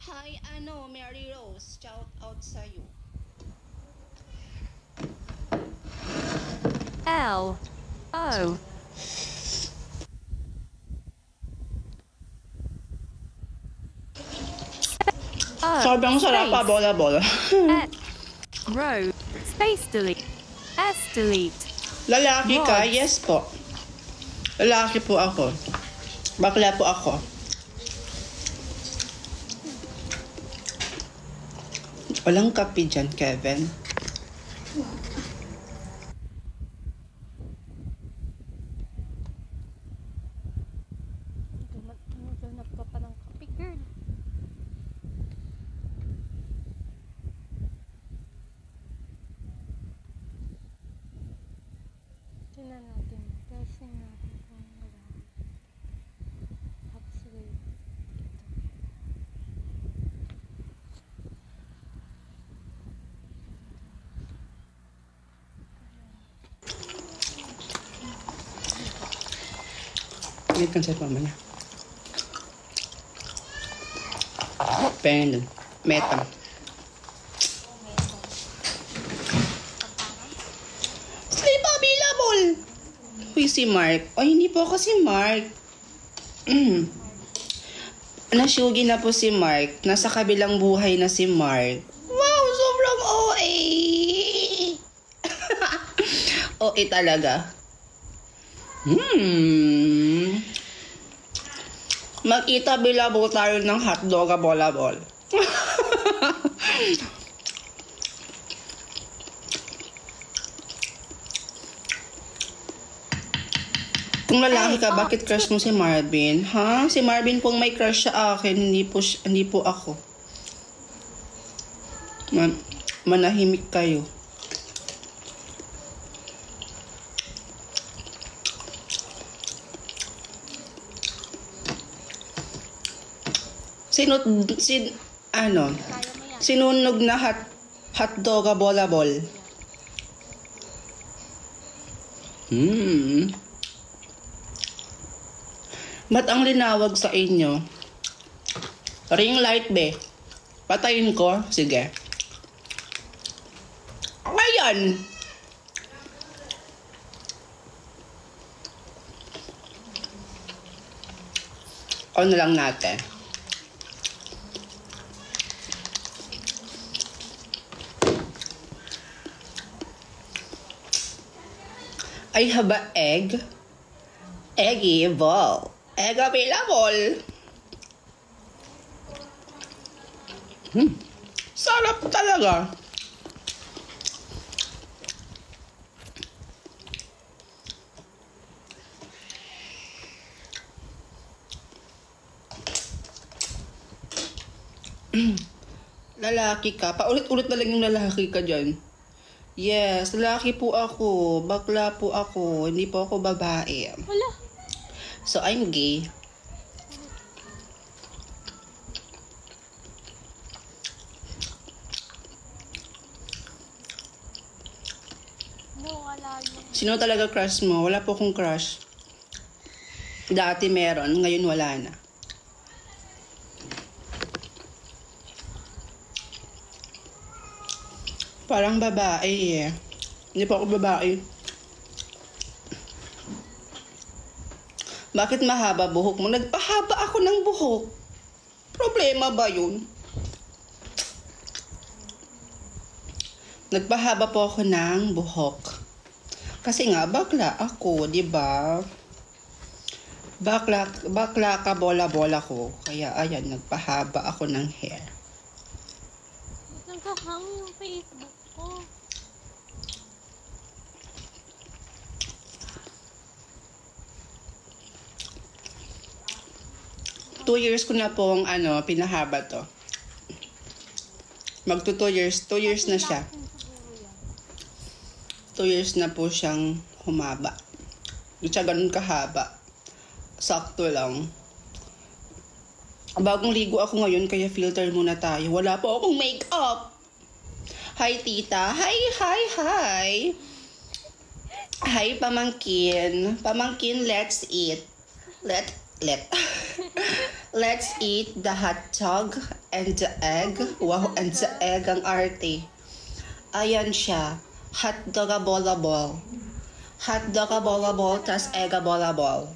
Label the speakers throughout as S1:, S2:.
S1: Hi, Mary Rose. Shout out sa'yo.
S2: L O
S1: Sobrang sarap pa, bola-bola.
S2: row space delete S delete.
S1: Lalaki ka?
S2: Rods.
S1: Yes po. Lalaki po ako. Bakla po ako. Walang kape dyan, Kevin.
S2: Ganap ka pa ng kape, girl. Tingnan natin. Testing natin kung wala. Absolute.
S1: Wait kang sa mamaya. Pen. Meta. Sleep available! Uy, si Mark. Ay, hindi po ako si Mark. Nasyugi na po si Mark. Nasa kabilang buhay na si Mark. Wow, sobrang OA! OA talaga. Magkita bilabo tayo ng hotdog a bola-bol. Kung lalaki ka, bakit crush mo si Marvin? Ha? Si Marvin pong may crush sa akin, hindi po ako. Manahimik kayo. Sinunog na hotdog a bola-bol. Ba't ang linawag sa inyo? Ring light, be. Patayin ko? Sige. Ayan! On na lang natin. I have an egg. Eggy ball. Egg available. Sarap talaga. Lalaki ka. Paulit-ulit na lang yung lalaki ka dyan. Yes, lalaki po ako. Bakla po ako. Hindi po ako babae.
S2: Wala.
S1: So, I'm gay.
S2: No, wala yun.
S1: Sino talaga crush mo? Wala po akong crush. Dati meron, ngayon wala na. Parang babae eh. Hindi po ako babae. Bakit mahaba buhok mo? Nagpahaba ako ng buhok. Problema ba yun? Nagpahaba po ako ng buhok. Kasi nga, bakla ako, di ba? Bakla ka bola-bola ko. Kaya ayan, nagpahaba ako ng hair.
S2: Nagkakang yung Facebook ko.
S1: Two years ko na pong pinahaba to. Magto 2 years. 2 years na siya. 2 years na po siyang humaba. Hindi siya ganun kahaba. Sakto lang. Bagong ligo ako ngayon, kaya filter muna tayo. Wala po akong makeup. Hi, tita. Hi. Hi, pamangkin. Pamangkin, let's eat. Let. Let's eat the hot dog and the egg. Wow, and the egg ang arte. Ayan siya. Hot dog a bola-ball. Hot dog a bola-ball, tas egg a bola-ball.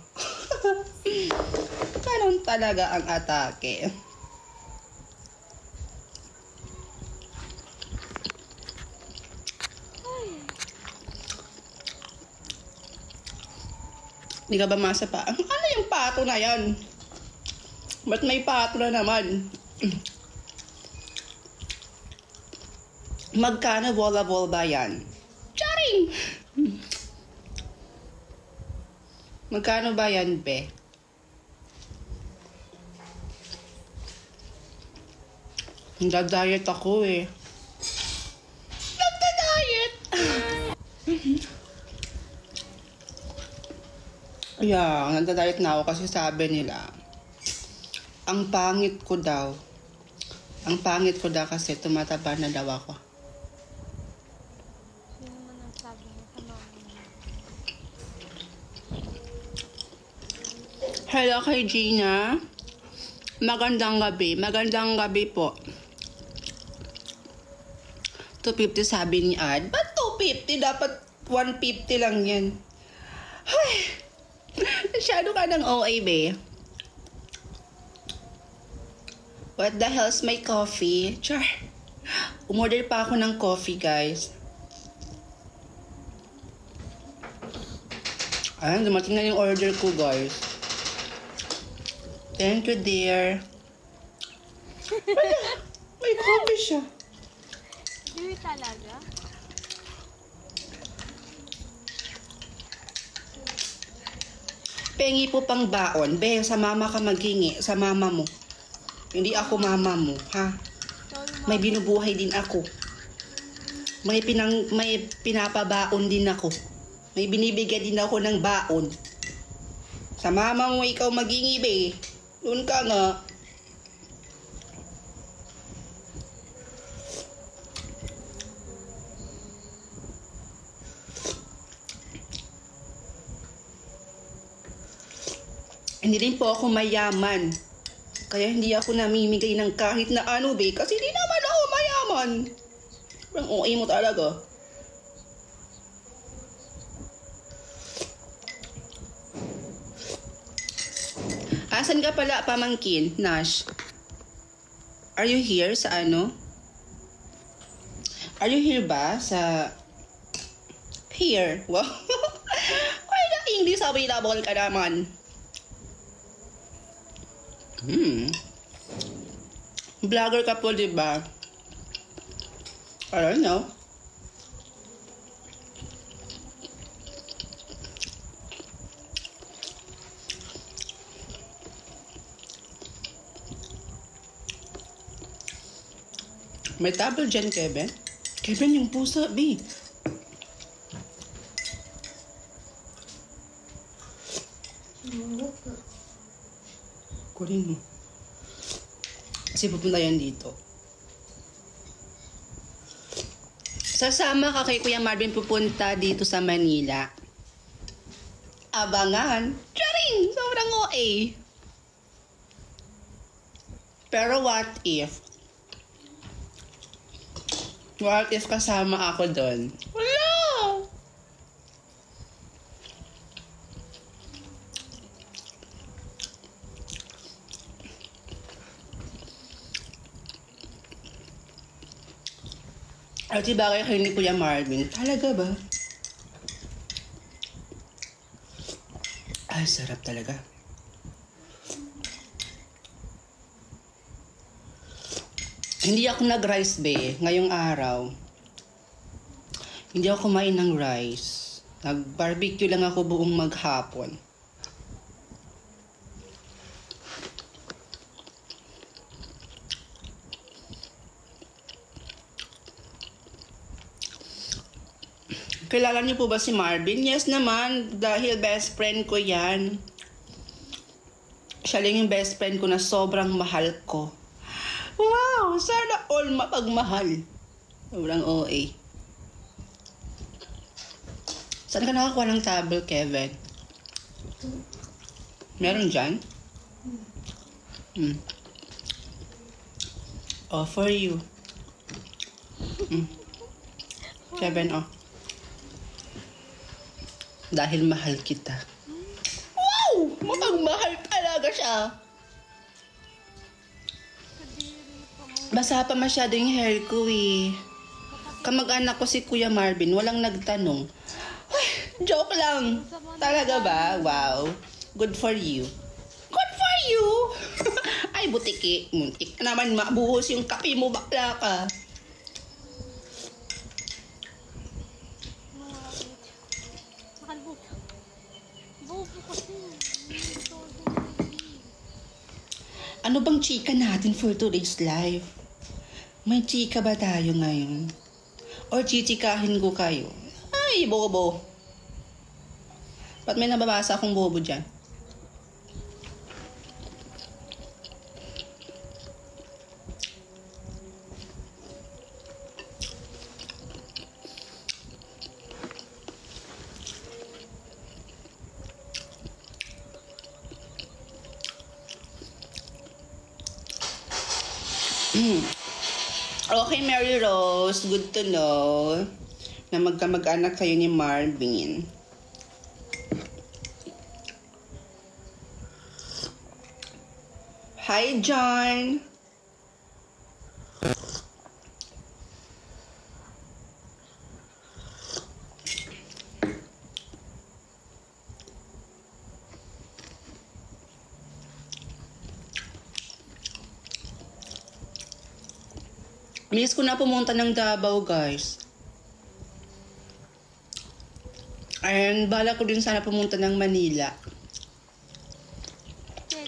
S1: Ganun talaga ang atake. Hindi ka ba masa pa? Ano yung pato na yan? Ba't may pato na naman? Magkano bola-ball ba yan? Charing! Magkano ba yan, be? Nagda-diet ako eh. Nagda-diet! Yeah, nagda-diet na ako kasi sabi nila, ang pangit ko daw kasi tumataba na daw ako.
S2: Sino man ang sabi mo sa mama mo?
S1: Hello kay Gina. Magandang gabi po. 250 sabi ni Ad. Ba't 250? Dapat 150 lang yan. Ay, masyado ka ng OA, be. What the hell's my coffee? Char. Umorder pa ako ng coffee, guys. Ayan, dumating na yung order ko, guys. Thank you, dear. Wala, may coffee siya.
S2: Hindi talaga?
S1: Pengi po pang baon. Be, sa mama ka maghingi. Sa mama mo. Hindi ako mama mo, ha?
S2: Sorry,
S1: May binubuhay din ako. May pinapabaon din ako. May binibigyan din ako ng baon. Sa mama mo ikaw maghingi, be. Doon ka nga. Hindi rin po ako mayaman. Kaya hindi ako namimigay ng kahit na ano, be. Kasi hindi naman ako mayaman. Parang okay mo talaga. Asan ka pala, pamangkin, Nash? Are you here sa ano? Are you here ba sa... Here? Wow. Why na English available ka naman? Vlogger ka po, diba? I don't know. May table dyan, Kevin. Kevin, yung pusa, B. Kunin mo. Kasi pupunta yan dito. Sasama ka kay Kuya Marvin pupunta dito sa Manila. Abangan. Charing! Sobrang OA. Pero what if? What if kasama ako doon? Wala! At si bagay kay ni Kuya Marvin. Talaga ba? Ay, sarap talaga. Hindi ako nag-rice, be, ngayong araw. Hindi ako kumain ng rice. Nag-barbecue lang ako buong maghapon. Kilala niyo po ba si Marvin? Yes naman, dahil best friend ko yan. Siya lang yung best friend ko na sobrang mahal ko. Wow! Sana all mapagmahal. Sobrang OA. Saan ka nakakuha ng table, Kevin? Meron dyan? Mm. Oh, for you. 7, oh. Dahil mahal kita. Wow! Mukhang mahal talaga siya.
S2: Kadiri pa mo.
S1: Basa pa masyado yung hair ko eh. Kamag-anak ko si Kuya Marvin, walang nagtanong. Ay, joke lang. Talaga ba? Wow. Good for you. Good for you! Ay, butiki. Muntik ka naman mabuhos yung kape mo, bakla ka.
S2: Makalbog. Bobo kasi.
S1: Ano bang chika natin for today's live? May chika ba tayo ngayon? Or chichikahin ko kayo? Ay, bobo. Ba't may nababasa akong bobo dyan? Okay, Mary Rose. Good to know na magkamag-anak kayo ni Marvin. Hi, John. Miss ko na pumunta ng Davao, guys. And bala ko din sana pumunta ng Manila.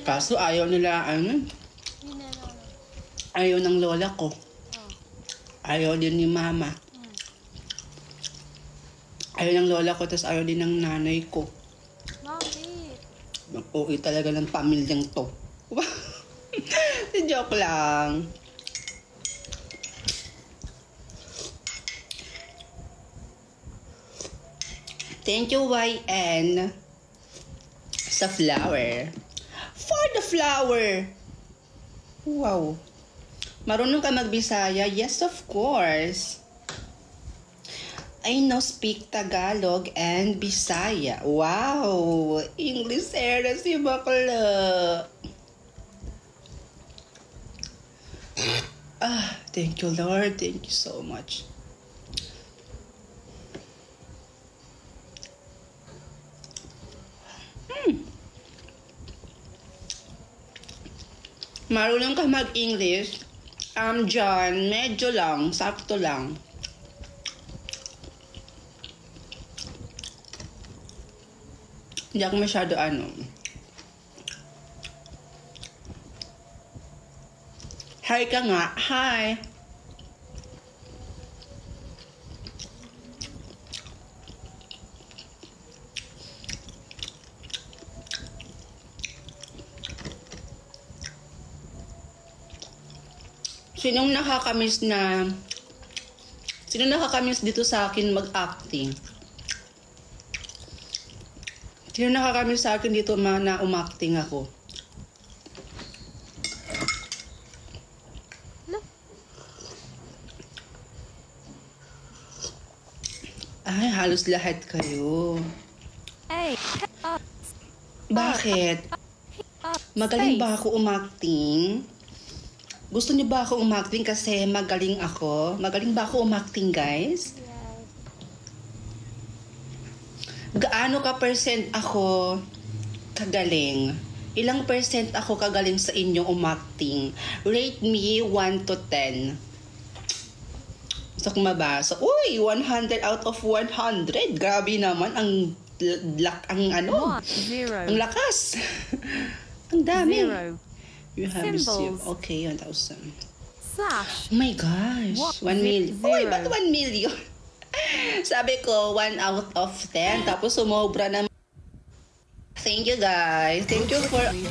S1: Kaso ayaw nila, ayaw ng lola ko. Ayaw din ni mama. Ayaw ng lola ko, tapos ayaw din ng nanay ko.
S2: Bakit?
S1: Mag-uwi talaga ng pamilyang to. Joke lang. Thank you, YN, sa flower. For the flower. Wow. Marunong ka magbisaya? Yes, of course. I know speak Tagalog and Bisaya. Wow. English era si bakla. Thank you, Lord. Thank you so much. Marunong ka mag-English? John, medyo lang, sakto lang. Hindi ako masyado Hi ka nga. Hi. Sino nakakamiss dito sa akin mag-acting? Sino nakakamiss sa akin dito na umacting ako? Ay, halos lahat kayo. Bakit? Magaling ba ako umacting? Gusto niyo ba ako umacting kasi magaling ako? Magaling ba ako umacting, guys?
S2: Yes.
S1: Gaano ka percent ako kagaling? Ilang percent ako kagaling sa inyong umacting? Rate me 1 to 10. Gusto kong mabasa. Uy, 100 out of 100. Grabe naman ang
S3: Zero.
S1: ang lakas. Ang dami.
S3: Zero.
S1: You have received.
S3: Symbols.
S1: Okay, 1,000.
S3: Slash.
S1: Oh my gosh.
S3: What?
S1: 1 million. Uy,
S3: Zero.
S1: ba't 1 million? Sabi ko, 1 out of 10. Tapos sumobra na. Thank you, guys. Thank you for...
S4: Okay.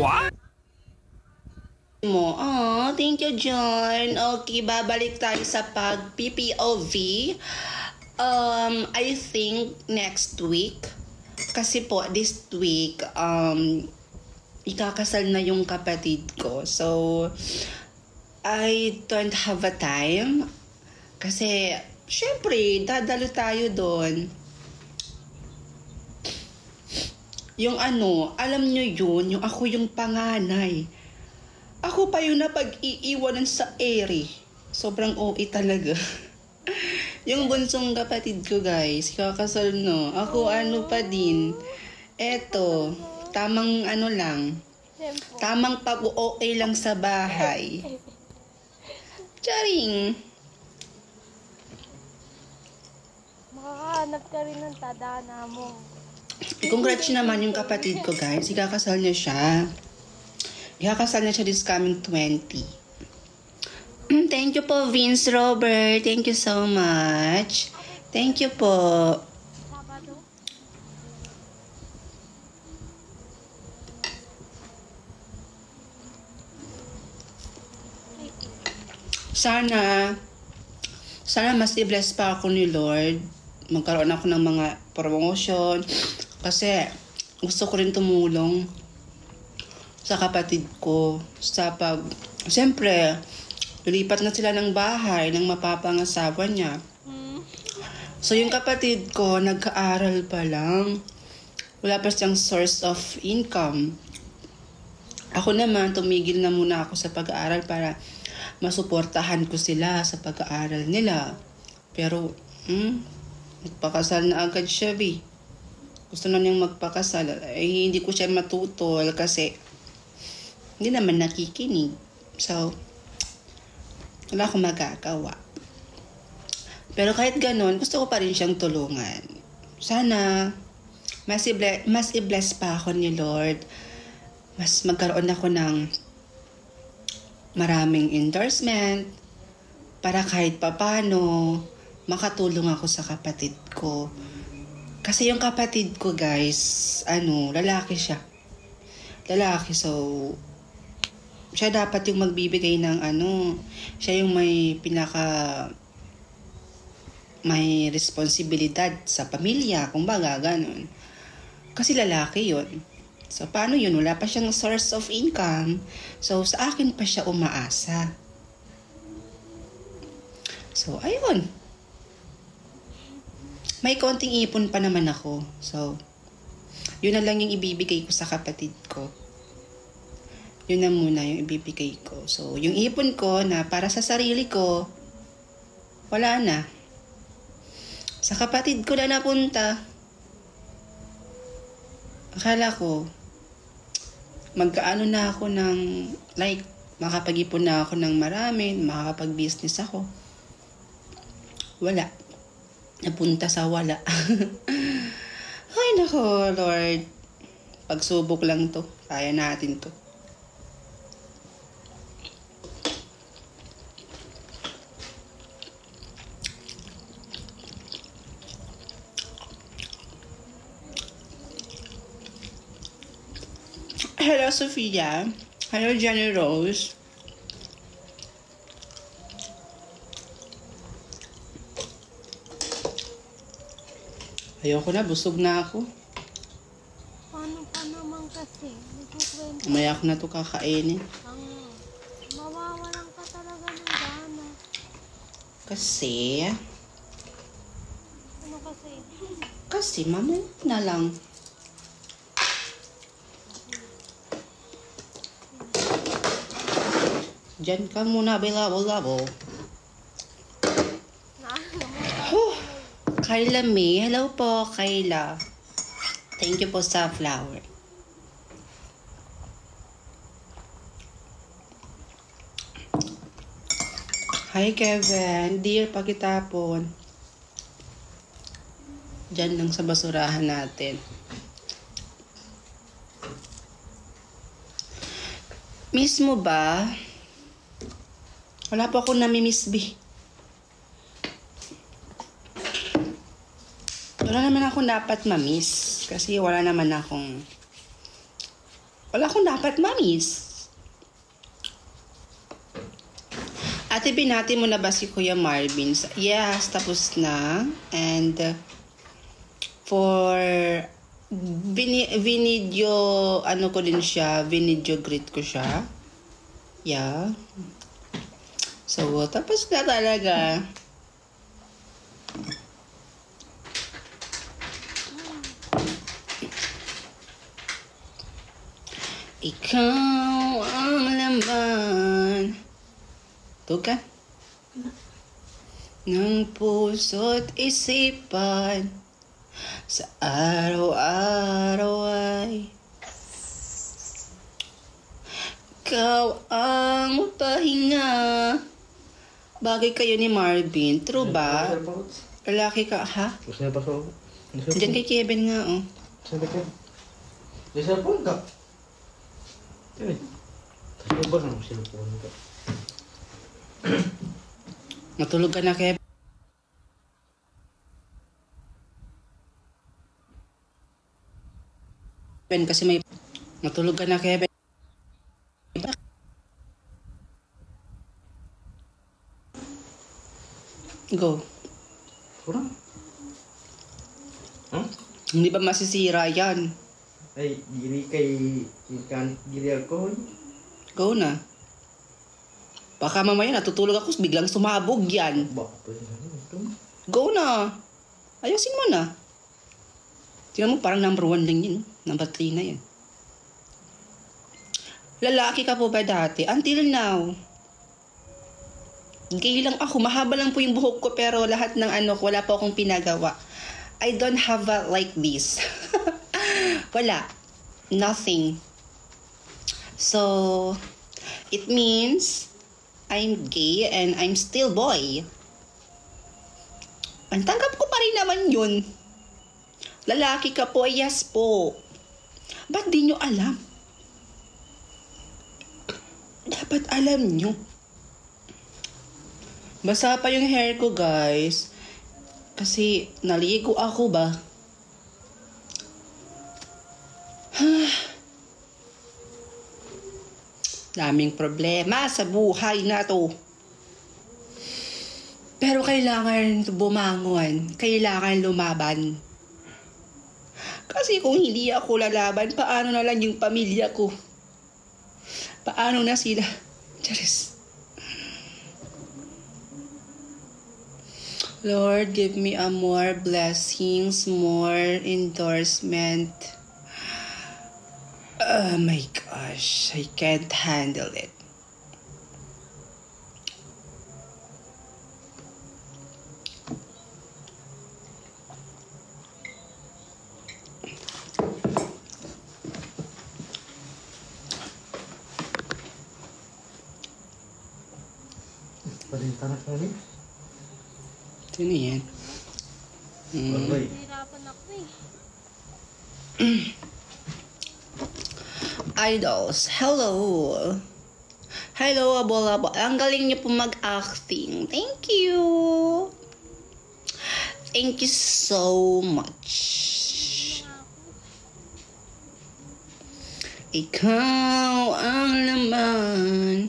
S4: What?
S1: mo. Oh, thank you, John. Okay, babalik tayo sa pag-PPOV. I think next week. Kasi po, this week, ikakasal na yung kapatid ko. So, I don't have a time. Kasi, syempre, dadalo tayo doon. Yung alam nyo yun, yung ako yung panganay. Ako pa yun na pag-iiwanan sa ere. Sobrang OA talaga. Yung bunsong kapatid ko, guys, kakasal no. Ako pa din. Eto, tamang lang. Tamang pag-OA lang sa bahay. Charing.
S2: Makakahanap ka rin ng tadhana mo.
S1: Congrats naman yung kapatid ko, guys. Ikakasal niya siya. Ikakasal niya siya this coming 20. Thank you po, Vince Robert. Thank you so much. Thank you po.
S2: Sabado?
S1: Sana mas i-bless pa ako ni Lord. Magkaroon ako ng mga promotion. Kasi gusto ko rin tumulong sa kapatid ko. Siyempre, lilipat na sila ng bahay ng mapapangasawa niya. So, yung kapatid ko, nag-aaral pa lang. Wala pa siyang source of income. Ako naman, tumigil na muna ako sa pag-aaral para masuportahan ko sila sa pag-aaral nila. Pero, nagpakasal na agad siya, Gusto na niyang magpakasal. Hindi ko siya matutol kasi hindi naman nakikinig. So, wala akong magagawa. Pero kahit ganun, gusto ko pa rin siyang tulungan. Sana, mas i-bless pa ako ni Lord. Mas magkaroon ako ng maraming endorsement para kahit papano makatulong ako sa kapatid ko. Kasi yung kapatid ko, guys, lalaki siya. Lalaki, so siya dapat yung magbibigay ng siya yung may responsibilidad sa pamilya, kumbaga, ganun. Kasi lalaki yun. So, paano yun? Wala pa siyang source of income. So, sa akin pa siya umaasa. So, ayun. May konting ipon pa naman ako. So, yun na lang yung ibibigay ko sa kapatid ko. Yun na muna yung ibibigay ko. So, yung ipon ko na para sa sarili ko, wala na. Sa kapatid ko na napunta. Akala ko, magkaano na ako ng, makapag-ipon na ako ng marami, makakapag-business ako. Wala. Napunta sa wala. Ay, nako, Lord. Pagsubok lang to. Kaya natin to. Hello, Sophia. Hello, Jenny Rose. Ayoko na, busog na ako.
S2: Paano pa naman kasi? Nagkukwento.
S1: Umaya ako na to kakainin.
S2: Mawawalan ka talaga ng gana.
S1: Kasi,
S2: Ano kasi?
S1: Kasi, mamaya na lang. Diyan ka muna, bilabo-labo. Kayla May. Hello po, Kayla. Thank you po sa flower. Hi, Kevin. Dear, pakitapon. Diyan lang sa basurahan natin. Miss mo ba? Wala po akong nami-miss, Wala naman akong dapat ma-miss. Kasi wala akong dapat ma-miss. Ate, binati mo na ba si Kuya Marvin? Yes, tapos na. And for video, ano ko din siya, video greet ko siya. Yeah. So, tapos na talaga. Ikaw ang laman. Tukan ng puso't isipan sa araw-araw ay ikaw ang pahinga. Bagay kayo ni Marvin. True ba? Lalaki ka, ha?
S4: Gusto niya pa sa...
S1: Diyan kay Kevin nga, oh.
S4: Sabi ka. May cellphone ka. Eh. Kasi ba ng cellphone ka?
S1: Matulog ka na, Kevin. Kasi may... Matulog ka na, Kevin. Go.
S4: Kurang? Huh?
S1: Hindi ba masisira yan?
S4: Ay, diri kay... Ikan, diri alcohol.
S1: Go na. Baka mamaya natutulog ako, biglang sumabog yan.
S4: Ba, pwede na ito.
S1: Go na. Ayusin mo na. Tingnan mo, parang number 1 lang yun. Number 3 na yan. Lalaki ka po ba dati? Until now. Gay lang ako. Mahaba lang po yung buhok ko pero lahat ng wala po akong pinagawa. I don't have a like this. Wala. Nothing. So, it means I'm gay and I'm still boy. Ang tanggap ko pa rin naman yun. Lalaki ka po, yes po. Ba't di nyo alam? Dapat alam nyo. Basa pa yung hair ko, guys. Kasi naligo ako ba? Daming problema sa buhay na to. Pero kailangan bumangon. Kailangan lumaban. Kasi kung hindi ako lalaban, paano na lang yung pamilya ko? Paano na sila? Charis. Lord, give me a more blessings, more endorsement. Oh my gosh, I can't handle it.
S4: Palintanak na rin.
S1: Sino yan?
S4: Bagay.
S2: Hirapan ako eh.
S1: Idols, hello. Hello, Abola. Ang galing niyo po mag-acting. Thank you. Thank you so much. Ikaw ang laman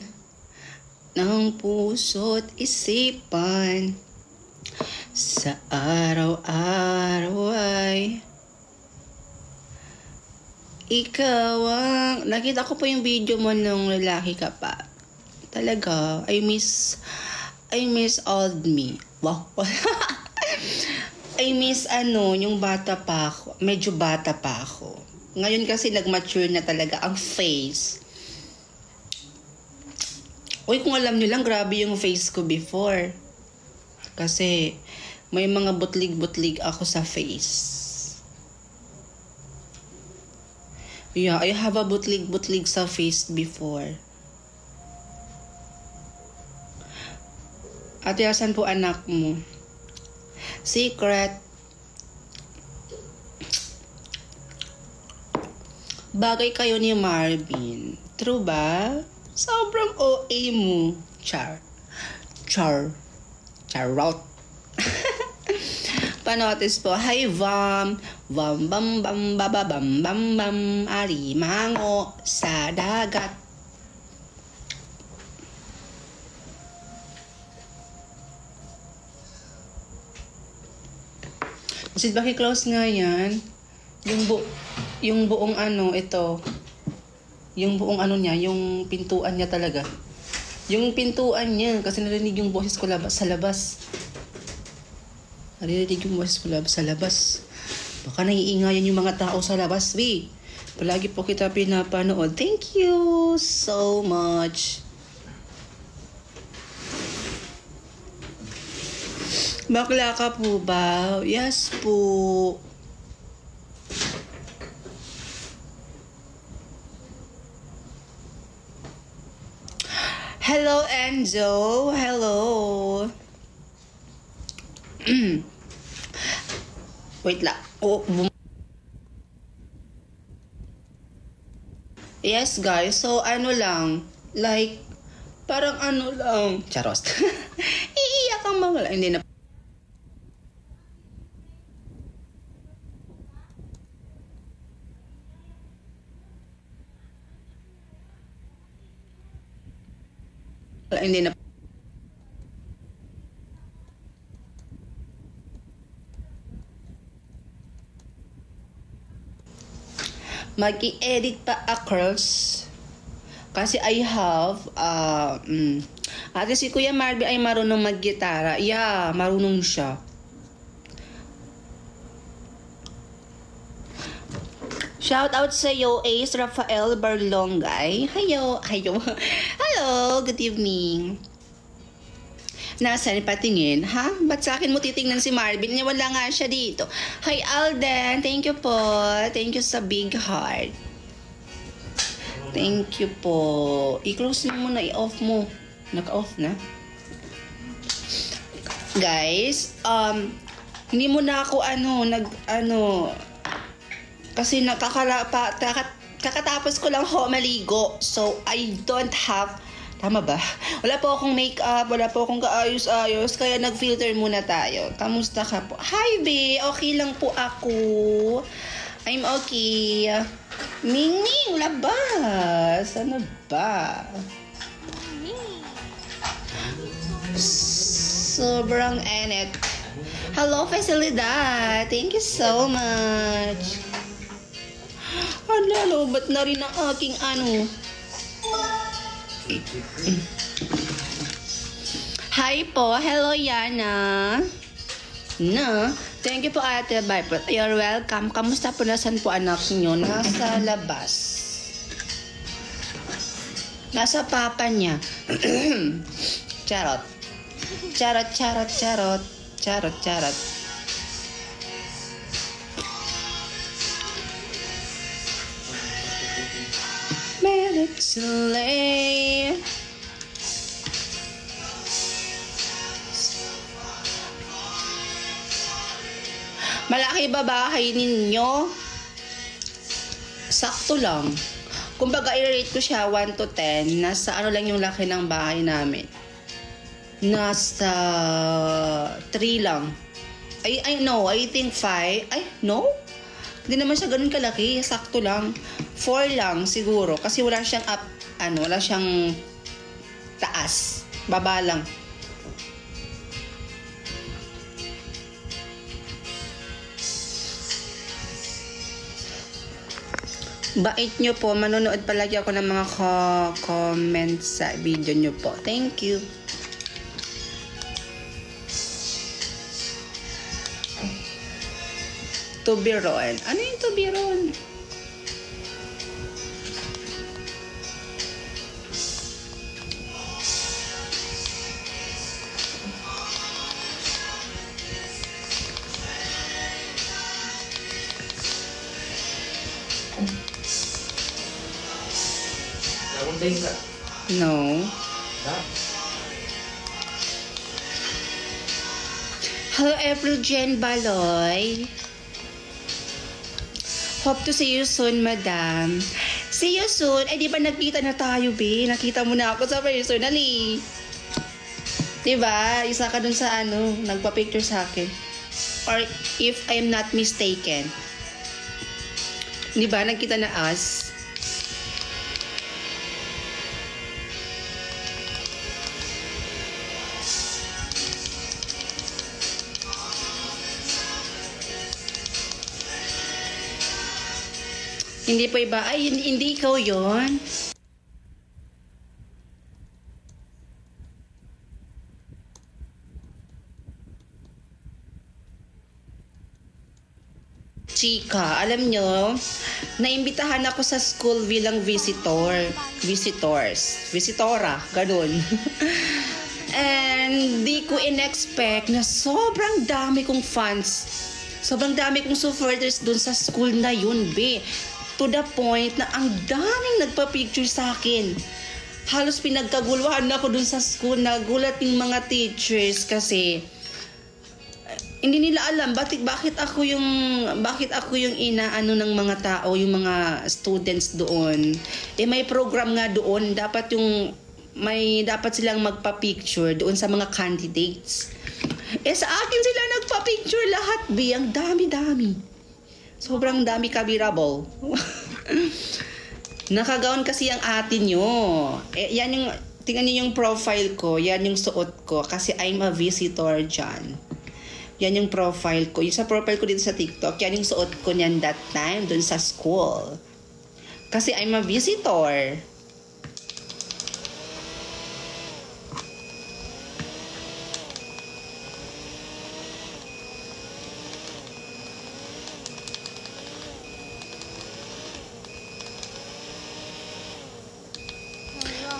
S1: ng puso't isipan sa araw-araw ay ikaw ang... Nakita ko po yung video mo nung lalaki ka pa. Talaga, I miss old me. Wow. I miss yung bata pa ako. Medyo bata pa ako. Ngayon kasi nag-mature na talaga ang face. Uy, kung alam nyo lang, grabe yung face ko before. Kasi may mga butlig-butlig ako sa face. Yeah, I have a butlig-butlig sa face before. Ate, asan po anak mo? Secret. Bagay kayo ni Marvin. True ba? Sobrang OA mo. Charot. Panotis po. Hi, Vam. Vam, bam, bam, baba, bam, bam, bam. Alimango sa dagat. Sid, close nga yan. Yung buong ano, ito. Yung buong ano niya, yung pintuan niya talaga. Yung pintuan niya, kasi narinig yung boses ko sa labas. Narinig yung boses ko sa labas. Baka naiingayan yung mga tao sa labas, we. Palagi po kita pinapanood. Thank you so much. Bakla ka po ba? Yes po. Hello, Enzo. Hello. Wait lang. Oh, yes, guys. So, ano lang. Like, parang ano lang. Charos. Iiyak ang mga... Hindi na. Hindi na. Mag-i-edit pa across. Kasi I have, ate si Kuya Marvin ay marunong mag-gitara. Yeah, marunong siya. Shout out sa iyo, Ace Rafael Barlongay. Hayo. Hello, good evening. Nasaan patingin? Ha? Ba't sa akin mo titingnan si Marvin? Niya wala nga siya dito. Hi Alden, thank you po. Thank you sa big heart. Thank you po. I-close mo muna, i-off mo. Naka-off na. Guys, hindi mo na ako kasi kakatapos ko lang maligo. So, I don't have, tama ba? Wala po akong makeup, wala po akong kaayos-ayos, kaya nag-filter muna tayo. Kamusta ka po? Hi, be! Okay lang po ako. I'm okay. Mingming, labas! Ano ba? Sobrang enet. Hello, Facilidad! Thank you so much. Hala, ba't na rin ang aking ano? Hi po. Hello, Yana. Na. Thank you po, ate. Bye po. You're welcome. Kamusta po? Nasaan po anak nyo? Nasa labas. Nasa papa niya. Charot. Charot, charot, charot. Charot, charot. Medicine. Malaki ba bahay ninyo? Sakto lang. Kumbaga, i-rate ko siya 1 to 10. Nasa ano lang yung laki ng bahay namin. Nasa 3 lang. I think 5. Ay, no? Hindi naman siya ganun kalaki. Sakto lang. 4 lang siguro. Kasi wala siyang wala siyang taas. Baba lang. Bait nyo po. Manonood palagi ako ng mga comments sa video nyo po. Thank you. Tubiron. Ano yung tubiron? No. Hello, April Jen Baloy. Hope to see you soon, madam. See you soon. Eh, di ba nagkita na tayo, be? Nakita mo na ako sa personally. Diba? Isa ka dun sa nagpa-picture sa akin. Or if I'm not mistaken. Diba? Nagkita na us. Hindi po iba. Ay, hindi ikaw yon. Chika, alam nyo, naimbitahan ako sa school bilang visitora, ganun. And di ko in-expect na sobrang dami kong fans, sobrang dami kong supporters dun sa school na yun, be. To the point na ang daming nagpa-picture sa akin. Halos pinagkaguluhan ako dun sa school, nagulat yung mga teachers kasi hindi nila alam bakit ako yung inaano ng mga tao, yung mga students doon. May program nga doon, dapat silang magpa-picture doon sa mga candidates. Sa akin sila nagpa-picture lahat, ang dami-dami. Sobrang dami kabirable. Nakagaon kasi ang ate nyo. Yan yung, tingnan niyo yung profile ko, yan yung suot ko kasi I'm a visitor dyan. Yan yung profile ko. Yung sa profile ko dito sa TikTok, yan yung suot ko niyan that time dun sa school. Kasi I'm a visitor.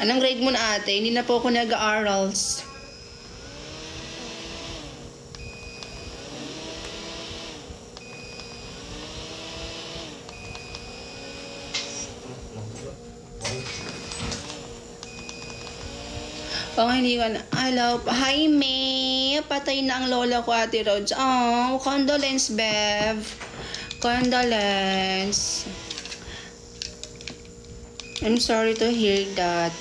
S1: Anong grade mo na ate? Hindi na po ako nag-aarals. Hindi ko na. Hello. Hi, May. Patay na ang lola ko, Ate Rhodes. Oh, condolence, Bev. Condolence. I'm sorry to hear that.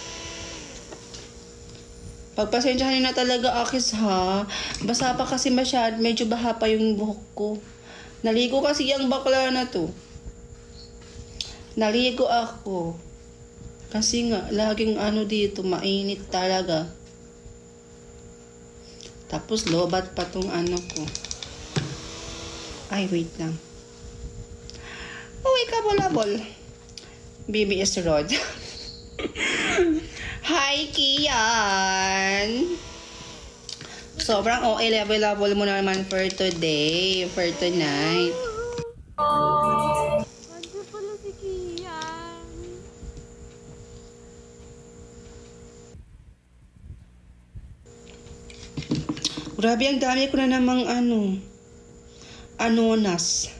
S1: Pagpasensyahan na talaga, Akis, ha? Basa pa kasi masyad. Medyo baha pa yung buhok ko. Naligo kasi yung bakla na to. Naligo ako. Kasi nga, laging dito, mainit talaga. Tapos, lobat pa tong ko. Ay, wait lang. Uy, kabol-abol. BBS Road. Hi, Kian! Sobrang level mo naman for today, for tonight.
S2: Ano pala si Kian?
S1: Grabe, ang dami ko na namang anonas.